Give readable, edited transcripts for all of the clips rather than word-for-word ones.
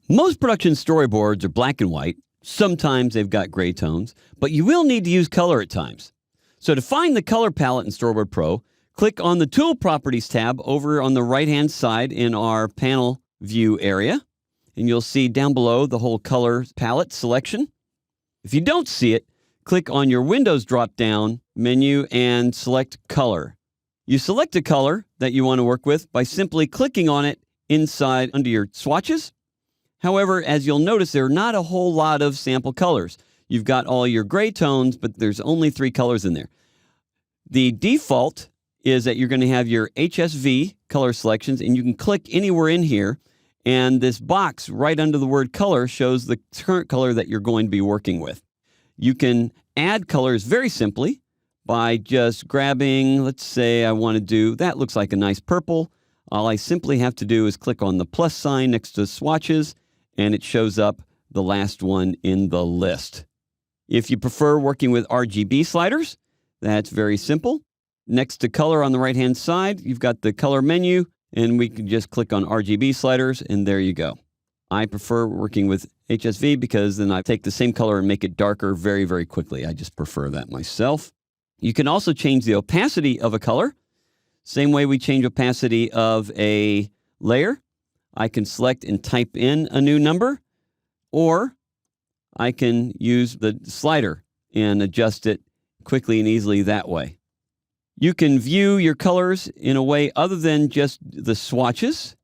Most production storyboards are black and white. Sometimes they've got gray tones, but you will need to use color at times. So to find the color palette in Storyboard Pro, click on the Tool Properties tab over on the right-hand side in our panel view area, and you'll see down below the whole color palette selection. If you don't see it, click on your Windows drop-down menu and select Color. You select a color that you want to work with by simply clicking on it inside under your swatches. However, as you'll notice, there are not a whole lot of sample colors. You've got all your gray tones, but there's only 3 colors in there. The default is that you're going to have your HSV color selections, and you can click anywhere in here, and this box right under the word color shows the current color that you're going to be working with. You can add colors very simply by just grabbing, let's say I want to do, that looks like a nice purple. All I simply have to do is click on the plus sign next to swatches, and it shows up the last one in the list. If you prefer working with RGB sliders, that's very simple. Next to color on the right-hand side, you've got the color menu, and we can just click on RGB sliders, and there you go. I prefer working with HSV because then I take the same color and make it darker very, very quickly. I just prefer that myself. You can also change the opacity of a color. Same way we change opacity of a layer. I can select and type in a new number, or I can use the slider and adjust it quickly and easily that way. You can view your colors in a way other than just the swatches.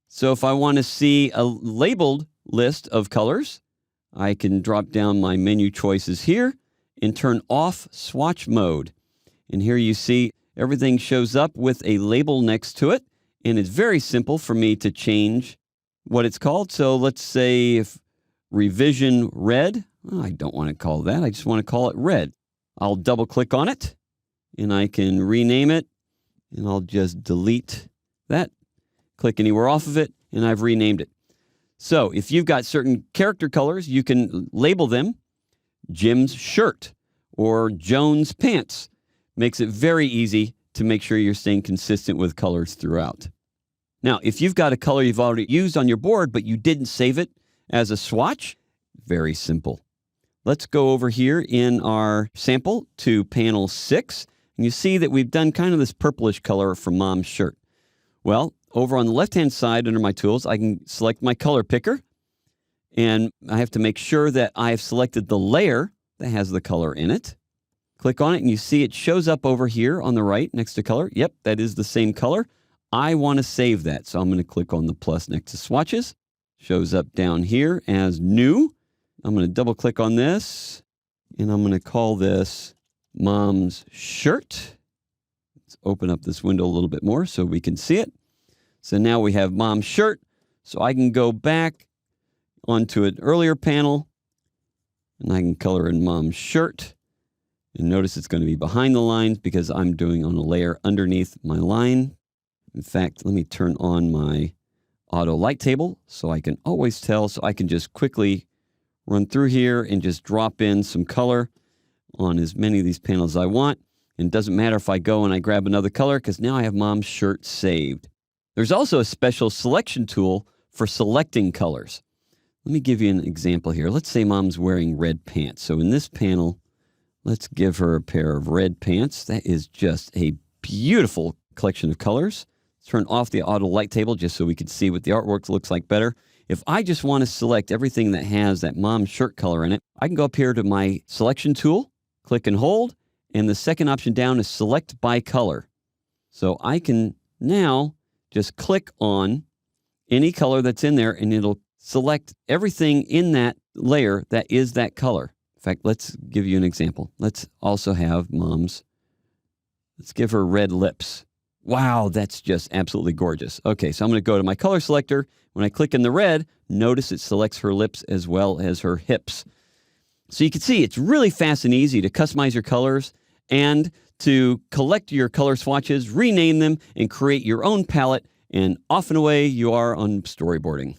So if I want to see a labeled list of colors, I can drop down my menu choices here and turn off swatch mode. And here you see everything shows up with a label next to it. And it's very simple for me to change what it's called. So let's say if revision red, I don't want to call that. I just want to call it red. I'll double click on it and I can rename it, and I'll just delete that. Click anywhere off of it, and I've renamed it. So if you've got certain character colors, you can label them Jim's shirt or Joan's pants. Makes it very easy to make sure you're staying consistent with colors throughout. Now, if you've got a color you've already used on your board, but you didn't save it as a swatch, very simple. Let's go over here in our sample to panel 6, and you see that we've done kind of this purplish color for Mom's shirt. Well, over on the left-hand side under my tools, I can select my color picker, and I have to make sure that I have selected the layer that has the color in it. Click on it, and you see it shows up over here on the right next to color. Yep, that is the same color. I want to save that, so I'm going to click on the plus next to swatches. Shows up down here as new. I'm going to double click on this, and I'm going to call this Mom's shirt. Let's open up this window a little bit more so we can see it. So now we have Mom's shirt. So I can go back onto an earlier panel, and I can color in Mom's shirt. And notice it's going to be behind the lines because I'm doing on a layer underneath my line. In fact, let me turn on my auto light table so I can always tell, so I can just quickly run through here and just drop in some color on as many of these panels as I want. And it doesn't matter if I go and I grab another color because now I have Mom's shirt saved. There's also a special selection tool for selecting colors. Let me give you an example here. Let's say Mom's wearing red pants. So in this panel, let's give her a pair of red pants. That is just a beautiful collection of colors. Turn off the auto light table just so we can see what the artwork looks like better. If I just want to select everything that has that Mom's shirt color in it, I can go up here to my selection tool, click and hold, and the second option down is select by color. So I can now just click on any color that's in there, and it'll select everything in that layer that is that color. In fact, let's give you an example. Let's also have Mom's, let's give her red lips. Wow, that's just absolutely gorgeous. Okay, so I'm going to go to my color selector. When I click in the red, notice it selects her lips as well as her hips. So you can see it's really fast and easy to customize your colors and to collect your color swatches, rename them, and create your own palette. And off and away you are on storyboarding.